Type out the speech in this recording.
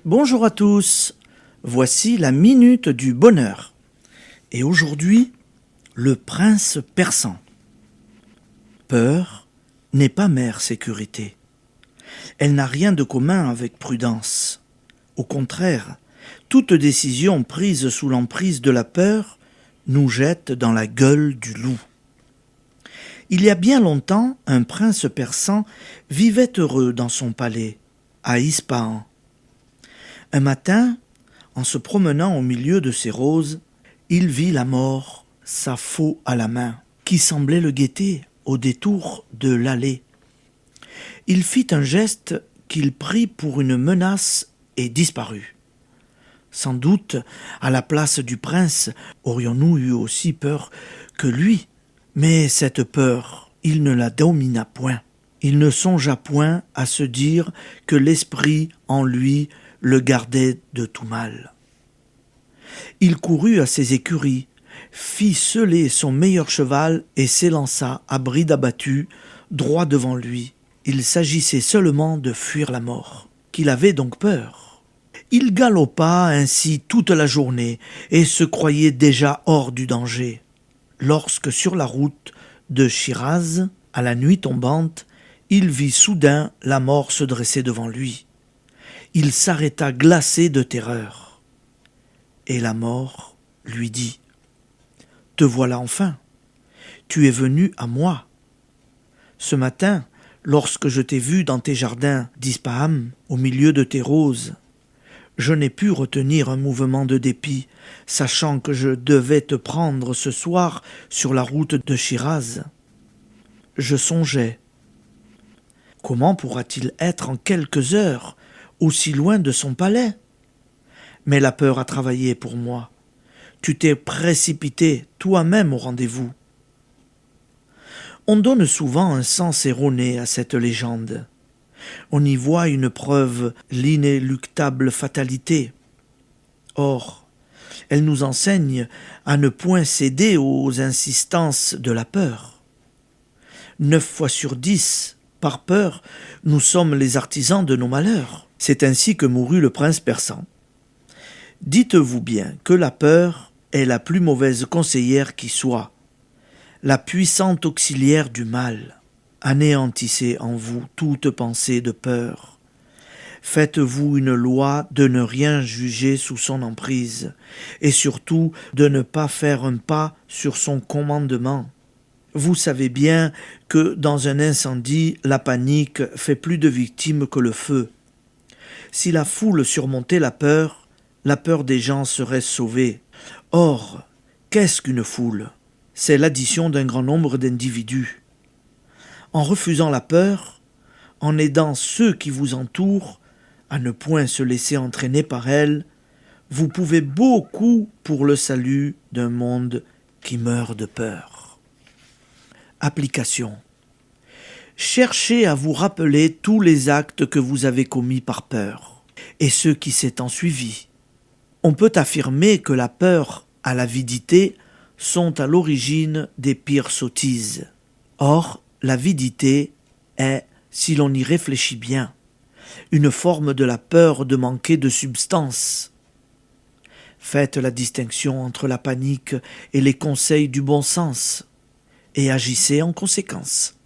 Bonjour à tous, voici la minute du bonheur. Et aujourd'hui, le prince persan. Peur n'est pas mère sécurité. Elle n'a rien de commun avec prudence. Au contraire, toute décision prise sous l'emprise de la peur nous jette dans la gueule du loup. Il y a bien longtemps, un prince persan vivait heureux dans son palais, à Ispahan. Un matin, en se promenant au milieu de ses roses, il vit la mort, sa faux à la main, qui semblait le guetter au détour de l'allée. Il fit un geste qu'il prit pour une menace et disparut. Sans doute, à la place du prince, aurions-nous eu aussi peur que lui, mais cette peur, il ne la domina point. Il ne songea point à se dire que l'esprit en lui le gardait de tout mal. Il courut à ses écuries, fit seller son meilleur cheval et s'élança à bride abattue, droit devant lui. Il s'agissait seulement de fuir la mort, qu'il avait donc peur. Il galopa ainsi toute la journée et se croyait déjà hors du danger, lorsque sur la route de Shiraz, à la nuit tombante, il vit soudain la mort se dresser devant lui. Il s'arrêta glacé de terreur. Et la mort lui dit « Te voilà enfin, tu es venu à moi. Ce matin, lorsque je t'ai vu dans tes jardins d'Ispahan, au milieu de tes roses, je n'ai pu retenir un mouvement de dépit, sachant que je devais te prendre ce soir sur la route de Shiraz. Je songeais. Comment pourra-t-il être en quelques heures aussi loin de son palais? Mais la peur a travaillé pour moi. Tu t'es précipité toi-même au rendez-vous. On donne souvent un sens erroné à cette légende. On y voit une preuve l'inéluctable fatalité. Or, elle nous enseigne à ne point céder aux insistances de la peur. 9 fois sur 10, par peur, nous sommes les artisans de nos malheurs. C'est ainsi que mourut le prince persan. Dites-vous bien que la peur est la plus mauvaise conseillère qui soit, la puissante auxiliaire du mal. Anéantissez en vous toute pensée de peur. Faites-vous une loi de ne rien juger sous son emprise, et surtout de ne pas faire un pas sur son commandement. Vous savez bien que dans un incendie, la panique fait plus de victimes que le feu. Si la foule surmontait la peur des gens serait sauvée. Or, qu'est-ce qu'une foule? C'est l'addition d'un grand nombre d'individus. En refusant la peur, en aidant ceux qui vous entourent à ne point se laisser entraîner par elle, vous pouvez beaucoup pour le salut d'un monde qui meurt de peur. Application. Cherchez à vous rappeler tous les actes que vous avez commis par peur, et ceux qui s'étant suivis. On peut affirmer que la peur à l'avidité sont à l'origine des pires sottises. Or, l'avidité est, si l'on y réfléchit bien, une forme de la peur de manquer de substance. Faites la distinction entre la panique et les conseils du bon sens, et agissez en conséquence.